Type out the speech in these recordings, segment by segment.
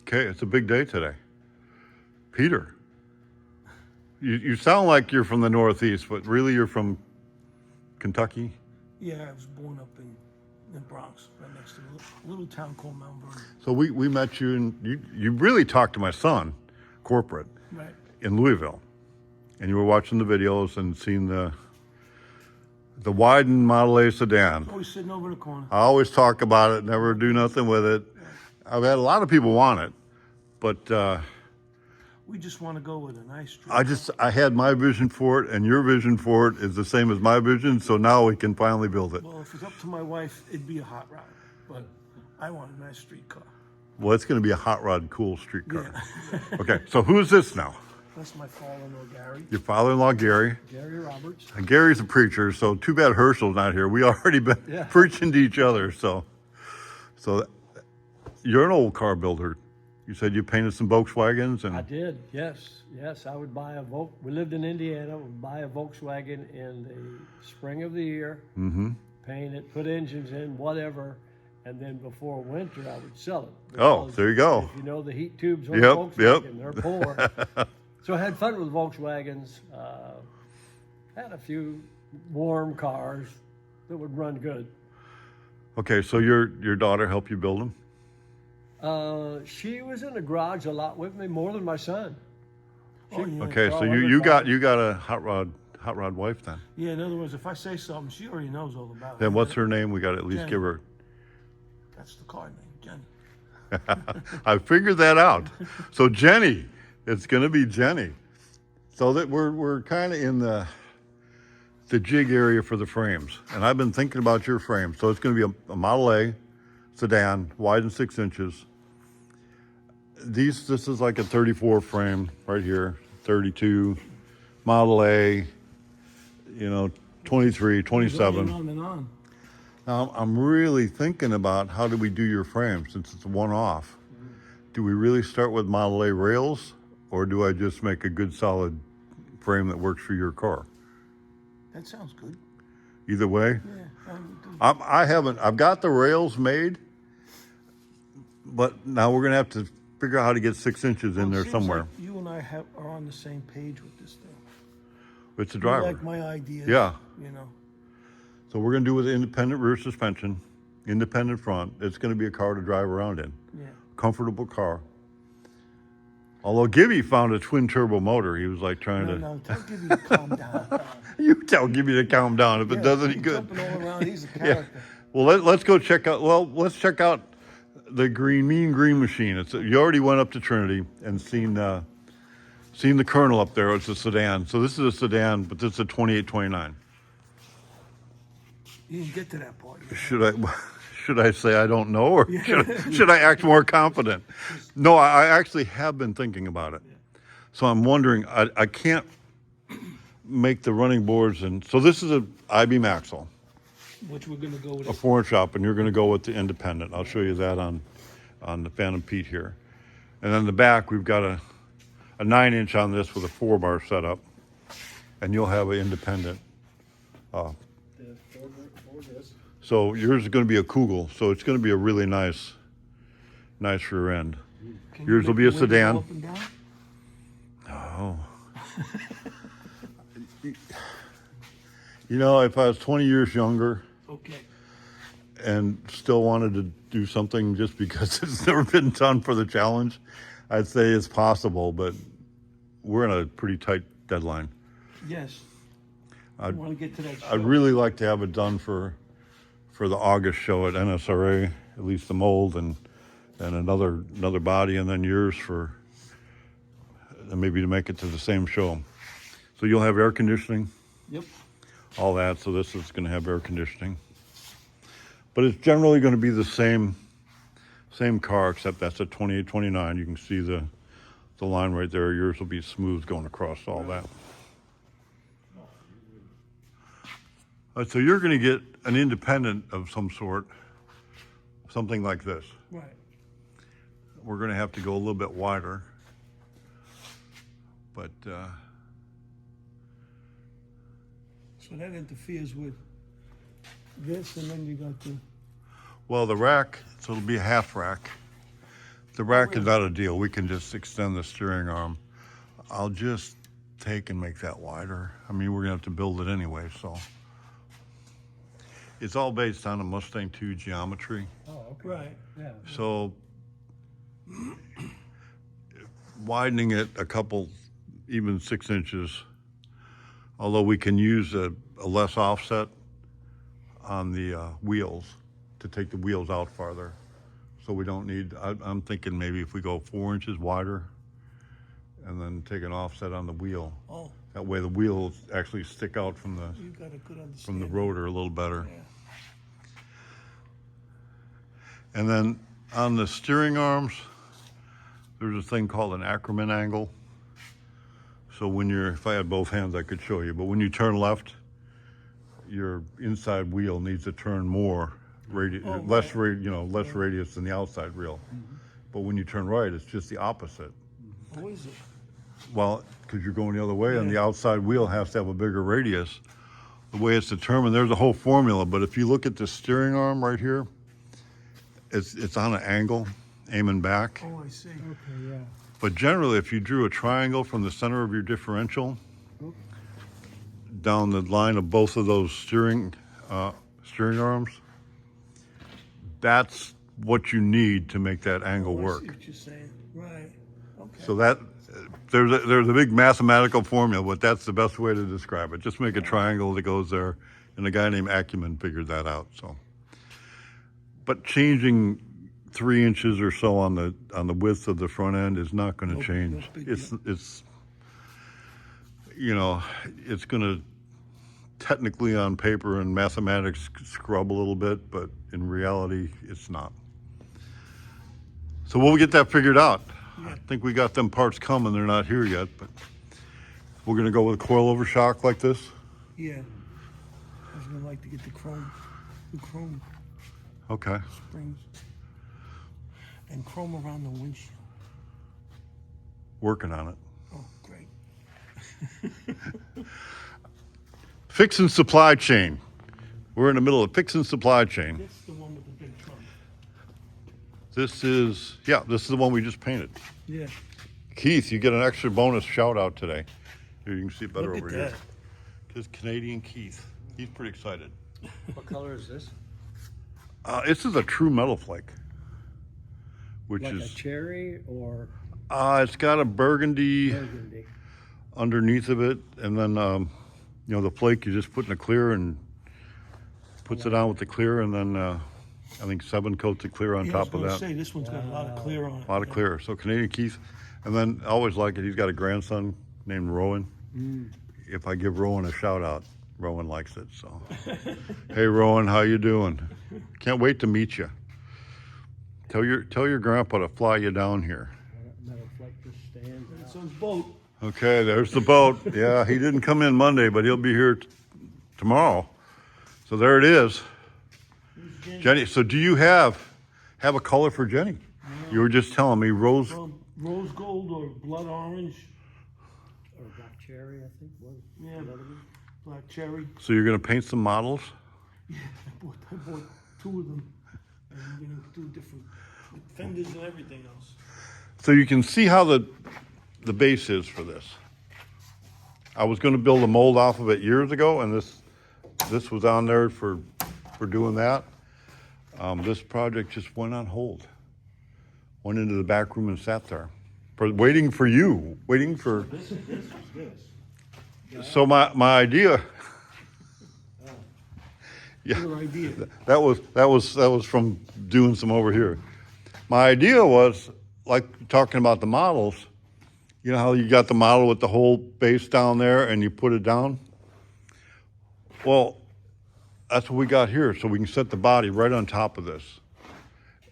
Okay, it's a big day today. Peter, you sound like you're from the Northeast, but really you're from Kentucky? Yeah, I was born up in the Bronx, right next to a little town called Mount Vernon. So we met you, and you really talked to my son, corporate, Right. in Louisville. And you were watching the videos and seeing the Wyden Model A sedan. Always sitting over in the corner. I always talk about it, never do nothing with it. I've had a lot of people want it, but We just want to go with a nice street. I had my vision for it, and your vision for it is the same as my vision, so now we can finally build it. Well, if it's up to my wife, it'd be a hot rod, but I want a nice street car. Well, it's going to be a hot rod, cool street car. Yeah. Okay, so who's this now? That's my father-in-law, Gary. Your father-in-law, Gary. Gary Roberts. And Gary's a preacher, so too bad Herschel's not here. We already been Yeah. preaching to each other, so you're an old car builder. You said you painted some Volkswagens, I and did, yes. I would buy we lived in Indiana, would buy a Volkswagen in the spring of the year, paint it, put engines in, whatever, and then before winter I would sell it. Oh, Because there you go. If you know the heat tubes on Yep, a Volkswagen, yep. they're poor. So I had fun with Volkswagens, had a few warm cars that would run good. okay, so your daughter helped you build them? She was in the garage a lot with me, more than my son. Oh, yeah. Okay, so Oh, you got wonderful. a hot rod wife then. Yeah, in other words, if I say something, she already knows all about it. Then what's her name? We got to at least Jenny. give her. That's the car name, Jenny. I figured that out. So Jenny, it's going to be Jenny. So that we're kind of in the jig area for the frames, and I've been thinking about your frame. So it's going to be a Model A sedan, wide and 6 inches. This is like a 34 frame right here, 32, Model A, 23, 27. On and on. Now, I'm really thinking about how do we do your frame since it's a one-off. Do we really start with Model A rails, or do I just make a good solid frame that works for your car? That sounds good. Either way, Yeah. I've got the rails made, but now we're gonna have to figure out how to get 6 inches in there Seems somewhere. like you and I are on the same page with this thing. It's a You driver. like my ideas. Yeah. You know. So we're gonna do with independent rear suspension, independent front. It's gonna be a car to drive around in. Yeah. Comfortable car. Although Gibby found a twin turbo motor, he was like trying No, tell Gibby to calm down. You tell Gibby to calm down if it does any he's good. Jumping all around, he's a Yeah. character. Well, let's go check out. Well, let's check out the Mean Green Machine. You already went up to Trinity and seen the Colonel up there. It's a sedan. So this is a sedan, but this is a 2829. You didn't get to that part yet. Should I say I don't know, or should I act more confident? No, I actually have been thinking about it. So I'm wondering. I can't make the running boards, and so this is a I-beam axle, Which we're gonna go with. a 4-inch up, and you're going to go with the independent. I'll show you that on the Phantom Pete here. And then the back, we've got a 9-inch on this with a 4-bar setup, and you'll have an independent. So yours is going to be a Kugel, so it's going to be a really nice rear end. Can you Yours will make be a the window sedan. up and down? Oh. If I was 20 years younger Okay. and still wanted to do something just because it's never been done for the challenge, I'd say it's possible, but we're in a pretty tight deadline. Yes. I want to get to that. I'd really like to have it done for the August show at NSRA, at least the mold and another body, and then yours for maybe to make it to the same show. So you'll have air conditioning, Yep. all that. So this is going to have air conditioning, but it's generally going to be the same car, except that's a 2829. You can see the line right there. Yours will be smooth going across all that. So you're going to get an independent of some sort, something like this. Right. We're going to have to go a little bit wider, but So that interferes with this, and then you got the. well, the rack, so it'll be a half rack. The rack is not a deal. We can just extend the steering arm. I'll just take and make that wider. I mean, we're gonna have to build it anyway, so. It's all based on a Mustang 2 geometry. Oh, okay. Right. Yeah. So widening it a couple, even 6 inches, although we can use a less offset on the wheels to take the wheels out farther. So we don't need, I'm thinking maybe if we go 4 inches wider and then take an offset on the wheel. Oh, That way the wheels actually stick out from you got a good the understanding. rotor a little better. Yeah. And then on the steering arms, there's a thing called an Ackerman angle. So when you're, if I had both hands, I could show you, but when you turn left, your inside wheel needs to turn more less radius than the outside wheel. But when you turn right, it's just the opposite. What is it? Well, because you're going the other way, and the Yeah. outside wheel has to have a bigger radius. The way it's determined, there's a whole formula, but if you look at the steering arm right here, it's on an angle, aiming back. Oh, I see. Okay, yeah. But generally, if you drew a triangle from the center of your differential down the line of both of those steering arms, that's what you need to make that angle Oh, I work. see what you're saying. Right. Okay. So that there's a big mathematical formula, but that's the best way to describe it. Just make a triangle that goes there, and a guy named Acumen figured that out. So, but changing 3 inches or so on the width of the front end is not going to No change. big It's deal. it's going to technically on paper and mathematics scrub a little bit, but in reality, it's not. So we'll get that figured out. I think we got them parts coming. They're not here yet, but we're going to go with coilover shock like this. Yeah. I was gonna like to get the chrome Okay. springs and chrome around the windshield. Working on it. Oh, great. Fixing supply chain. We're in the middle of fixing supply chain. That's the one with the big trunk. This is the one we just painted. Yeah. Keith, you get an extra bonus shout out today. Here, you can see it better Look over at here. that. This Canadian Keith. He's pretty excited. What color is this? This is a true metal flake, which Like a is cherry or it's got a burgundy burgundy? underneath of it, and then the flake you just put in the clear and puts it on with the clear, and then I think 7 coats of clear on Yeah, I was top of gonna that. say this one's got a lot of clear on it. A lot of clear. So Canadian Keith, and then I always like it. He's got a grandson named Rowan. If I give Rowan a shout out, Rowan likes it. So, hey Rowan, how you doing? Can't wait to meet you. Tell your grandpa to fly you down here. Metal flake just stands It's out. on his boat. Okay, there's the boat. Yeah, he didn't come in Monday, but he'll be here tomorrow. So there it is. Who's Jenny? Jenny, so do you have a color for Jenny? You were just telling me rose. Rose gold or blood orange. Or black cherry, I think. Was Yeah. another one. Black cherry. So you're gonna paint some models? I bought 2 of them. And I'm gonna do different fenders and everything else. So you can see how the base is for this. I was gonna build a mold off of it years ago, and this was on there for doing that. This project just went on hold. Went into the back room and sat there, waiting for you, waiting for. This was this. So my idea, Your idea. that was from doing some over here. My idea was, like talking about the models, you know how you got the model with the whole base down there and you put it down? Well, that's what we got here, so we can set the body right on top of this.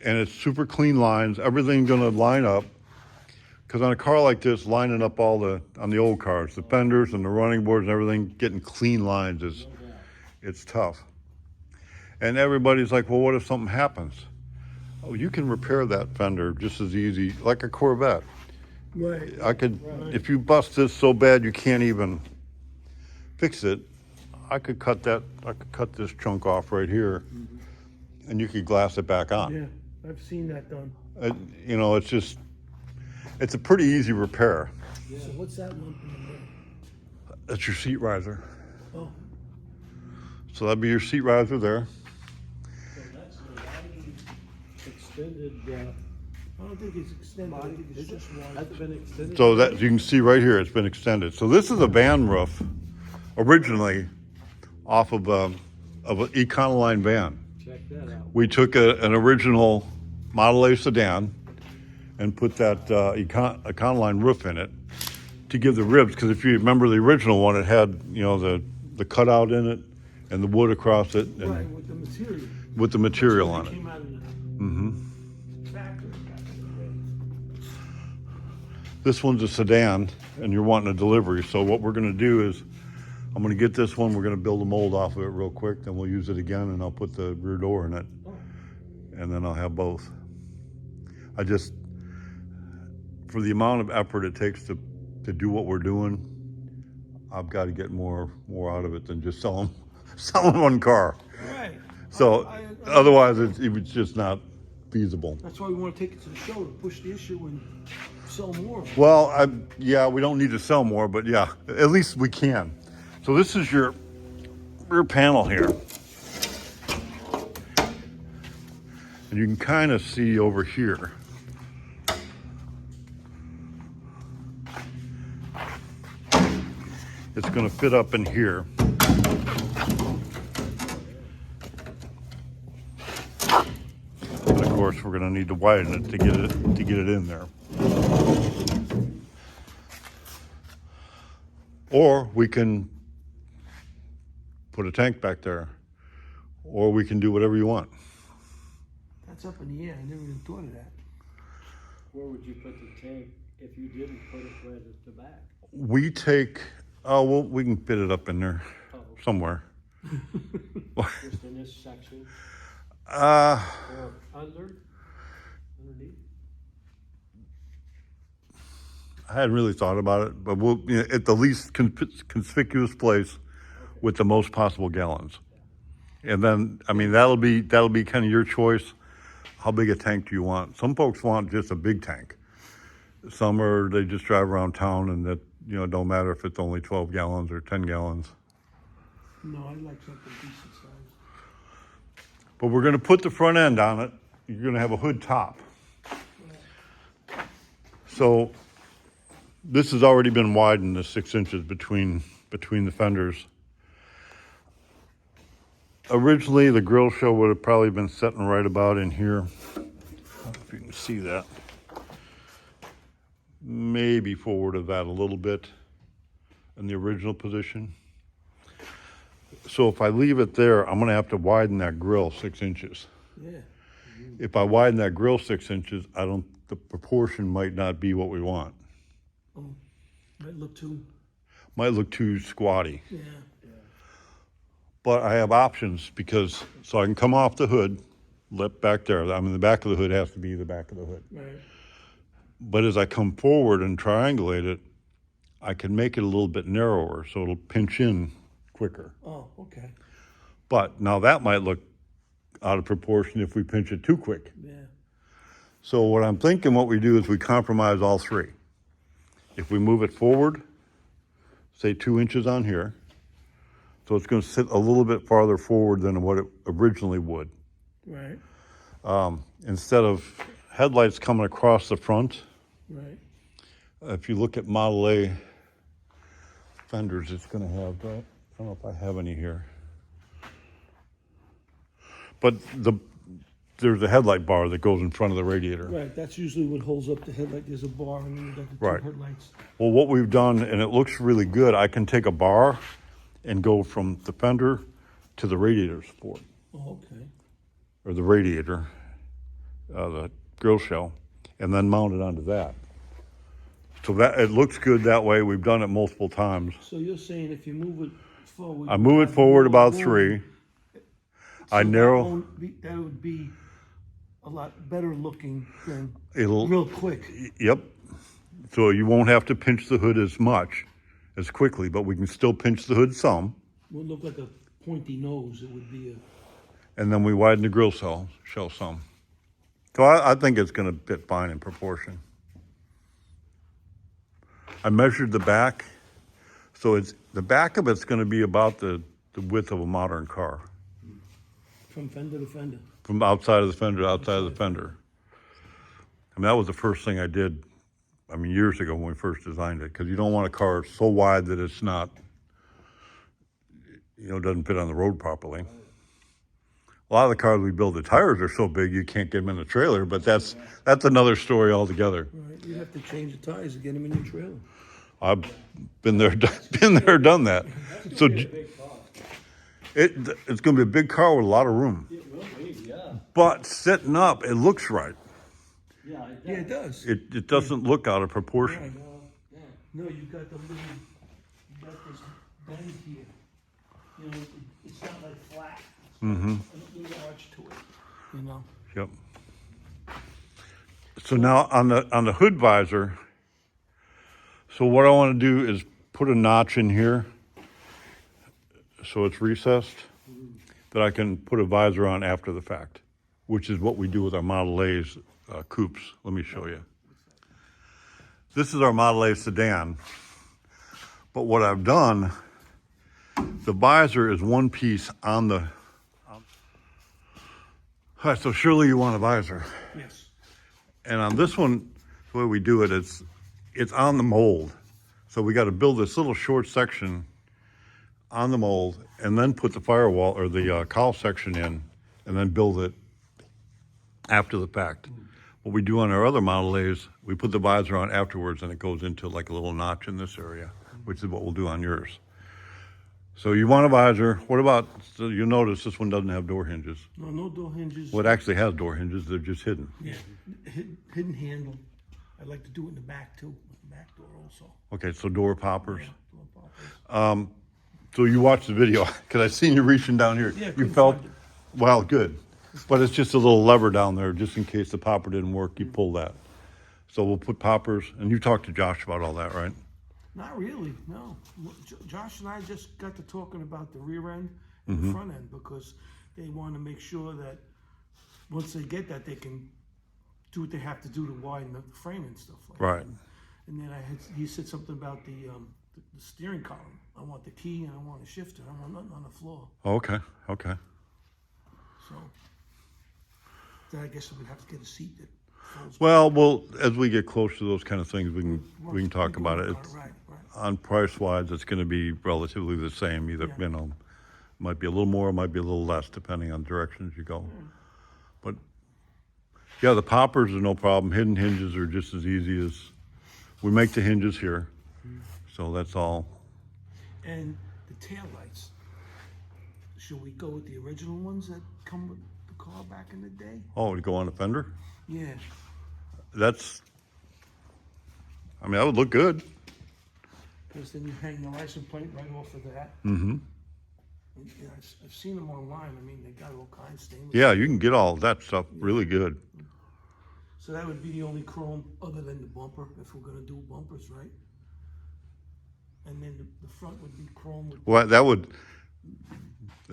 And it's super clean lines, everything's gonna line up. Because on a car like this, lining up on the old cars, the fenders and the running boards and everything, getting clean lines it's tough. And everybody's like, well, what if something happens? Oh, you can repair that fender just as easy, like a Corvette. Right. I could, if you bust this so bad you can't even fix it, I could cut this chunk off right here, and you could glass it back on. Yeah, I've seen that done. You know, it's a pretty easy repair. So what's that lump in there? That's your seat riser. Oh, So that'd be your seat riser there. So that's the widened, extended, I don't think it's extended, I think it's just wide. that's been extended. So that you can see right here, it's been extended. So this is a van roof, originally off of an Econoline van. Check that out. We took an original Model A sedan and put that Econoline roof in it to give the ribs, because if you remember the original one, it had, you know, the cutout in it and the wood across it and Right, with the material. with the material on it. Came out of the factory. This one's a sedan and you're wanting a delivery. So what we're gonna do is, I'm gonna get this one, we're gonna build a mold off of it real quick, then we'll use it again and I'll put the rear door in it. And then I'll have both. I just, for the amount of effort it takes to do what we're doing, I've got to get more out of it than just selling one car. Right. So otherwise it's just not feasible. That's why we want to take it to the show to push the issue and sell more. Well, yeah, we don't need to sell more, but yeah, at least we can. So this is your rear panel here. And you can kind of see over here. It's going to fit up in here. And of course, we're going to need to widen it to get it in there. Or we can put a tank back there, or we can do whatever you want. That's up in the air. I never even thought of that. Where would you put the tank if you didn't put it right at the back? We take, well, we can fit it up in there Oh, somewhere. just in this section Uh, or underneath? I hadn't really thought about it, but we'll, you know, at the least conspicuous place with the most possible gallons. And then, I mean, that'll be kind of your choice. How big a tank do you want? Some folks want just a big tank. Some they just drive around town and that, you know, it don't matter if it's only 12 gallons or 10 gallons. No, I'd like something decent size. But we're gonna put the front end on it. You're gonna have a hood top. So this has already been widened to 6 inches between the fenders. Originally, the grill show would have probably been sitting right about in here. I don't know if you can see that. Maybe forward of that a little bit in the original position. So if I leave it there, I'm gonna have to widen that grill 6 inches. Yeah. If I widen that grill 6 inches, the proportion might not be what we want. Oh, might look too. Might look too squatty. Yeah. But I have options because, so I can come off the hood, lip back there. I mean, the back of the hood has to be the back of the hood. Right. But as I come forward and triangulate it, I can make it a little bit narrower so it'll pinch in quicker. Oh, okay. But now that might look out of proportion if we pinch it too quick. Yeah. So what I'm thinking what we do is we compromise all three. If we move it forward, say 2 inches on here, so it's going to sit a little bit farther forward than what it originally would. Right. Instead of headlights coming across the front, Right. if you look at Model A fenders, it's going to have, I don't know if I have any here. But there's a headlight bar that goes in front of the radiator. Right. That's usually what holds up the headlight. There's a bar and then you got the two Right. headlights. Well, what we've done, and it looks really good, I can take a bar and go from the fender to the radiator support, Oh, okay. or the radiator, the grill shell, and then mount it onto that. So that it looks good that way. We've done it multiple times. So you're saying if you move it forward. I move it forward about 3. I narrow. That would be a lot better looking than It'll, real quick. yep. So you won't have to pinch the hood as quickly, but we can still pinch the hood some, Would look like a pointy nose. It would be a. and then we widen the grill shell some. So I think it's going to fit fine in proportion. I measured the back, so the back of it's going to be about the width of a modern car, From fender to fender. from outside of the fender to outside of the fender. I mean, that was the first thing I did, I mean, years ago when we first designed it, because you don't want a car so wide that it's not, doesn't fit on the road properly. A lot of the cars we build, the tires are so big you can't get them in the trailer, but that's another story altogether. Right, you have to change the tires to get them in your trailer. I've been there, done that. So it's going to be a big car with a lot of room, It will be, yeah. but sitting up, it looks right. Yeah, it Yeah, it does. It doesn't look out of proportion. No, you got the little, you got this bend here. You know, it's not like flat. Mm-hmm. A little arch to it, you know? Yep. So now on the hood visor, so what I want to do is put a notch in here so it's recessed that I can put a visor on after the fact, which is what we do with our Model A's coupes. Let me show you. This is our Model A sedan, but what I've done, the visor is one piece on the. All right, so surely you want a visor. Yes. And on this one, the way we do it, it's on the mold. So we got to build this little short section on the mold and then put the firewall or the cowl section in and then build it after the fact. What we do on our other Model A's, we put the visor on afterwards and it goes into like a little notch in this area, which is what we'll do on yours. So you want a visor. What about, so you'll notice this one doesn't have door hinges. No door hinges. Well, it actually has door hinges, they're just hidden. Yeah, hidden handle. I'd like to do it in the back too, with the back door also. Okay, so door poppers. Yeah, door poppers. So you watched the video, because I seen you reaching down here. Yeah, You couldn't felt, find it. well, good. But it's just a little lever down there, just in case the popper didn't work, you pull that. So we'll put poppers, and you talked to Josh about all that, right? Not really, no. Josh and I just got to talking about the rear end and the front end because they want to make sure that once they get that, they can do what they have to do to widen the frame and stuff like that. Right. And then he said something about the steering column. I want the key and I want a shifter. I want nothing on the floor. Okay, okay. So then I guess we'd have to get a seat that folds. Well, as we get close to those kind of things, we can talk about it. It's, Right. on price-wise, it's gonna be relatively the same, either, might be a little more, might be a little less, depending on directions you go. But, yeah, the poppers are no problem. Hidden hinges are just as easy as, we make the hinges here, so that's all. And the taillights. Should we go with the original ones that come with the car back in the day? Oh, to go on the fender? Yeah. That's, I mean, that would look good. Because then you hang the license plate right off of that. Mm-hmm. I've seen them online. I mean, they got all kinds of stainless. Yeah, you can get all that stuff really good. So that would be the only chrome other than the bumper, if we're gonna do bumpers, right? And then the front would be chrome with, Well, that would,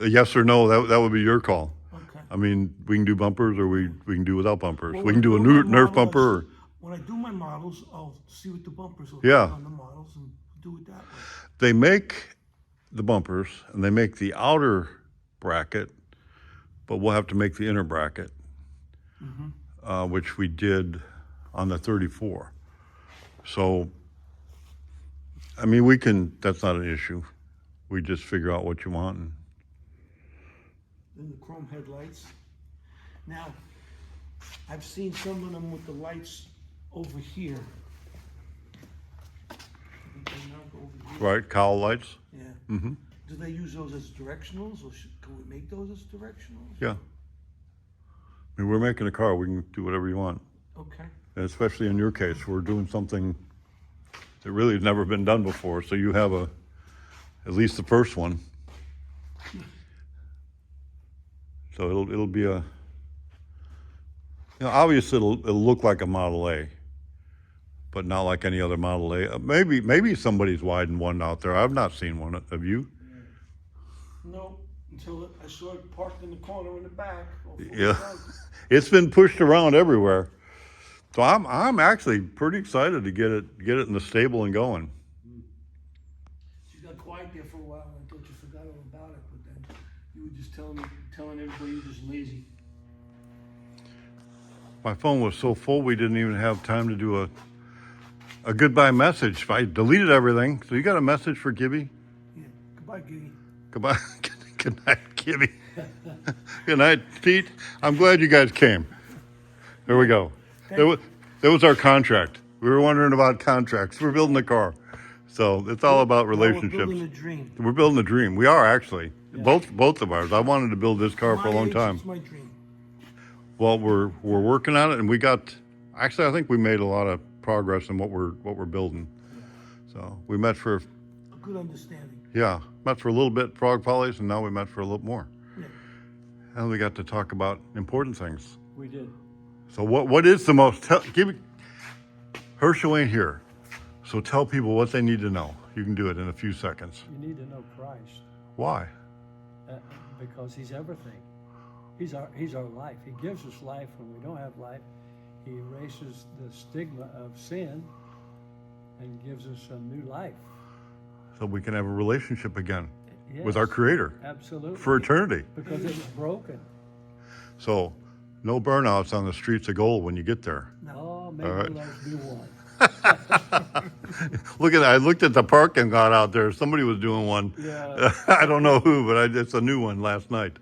yes or no, that would be your call. okay. I mean, we can do bumpers or we can do without bumpers. Well, We can do a when I do my Nerf model, bumper or, When I do my models, I'll see what the bumpers look Yeah. like on the models and do it that way. they make the bumpers and they make the outer bracket, but we'll have to make the inner bracket, which we did on the 34. So, I mean, that's not an issue. We just figure out what you want. And, Then the chrome headlights. Now, I've seen some of them with the lights over here. They mount over here. right, cowl lights? Yeah. Mm-hmm. Do they use those as directionals, or can we make those as directionals? Yeah. I mean, we're making a car, we can do whatever you want. Okay. And especially in your case, we're doing something that really has never been done before, so you have at least the first one. So it'll be obviously it'll look like a Model A, but not like any other Model A. Maybe somebody's widened one out there. I've not seen one. Have you? No, until I saw it parked in the corner in the back. all full of Yeah. junk. It's been pushed around everywhere. So I'm actually pretty excited to get it in the stable and going. She got quiet there for a while, and I thought you forgot all about it, but then you were just telling everybody you were just lazy. My phone was so full we didn't even have time to do a goodbye message. I deleted everything. So you got a message for Gibby? Yeah. Goodbye, Giddy. Goodbye. Good night, Gibby. Good night, Pete. I'm glad you guys came. There we go. That was our contract. We were wondering about contracts. We're building a car. So it's all about Now relationships. we're building a dream. We're building a dream. We are actually. Both of ours. I wanted to build this car for a My long age, time. It's my dream. Well, we're working on it, and we got. Actually, I think we made a lot of progress in what we're building. So we met for A good understanding. met for a little bit Frog Follies, and now we met for a little more. Yeah. And we got to talk about important things. We did. So what is the most? Herschel ain't here, so tell people what they need to know. You can do it in a few seconds. You need to know Christ Why? because He's everything. He's our life. He gives us life when we don't have life. He erases the stigma of sin and gives us a new life. So we can have a relationship again with Yes, our Creator absolutely. for eternity. Because it's broken. So no burnouts on the streets of gold when you get there. Oh, maybe All right. let's do one. I looked at the parking lot out there. Somebody was doing one. Yeah. I don't know who, but it's a new one last night.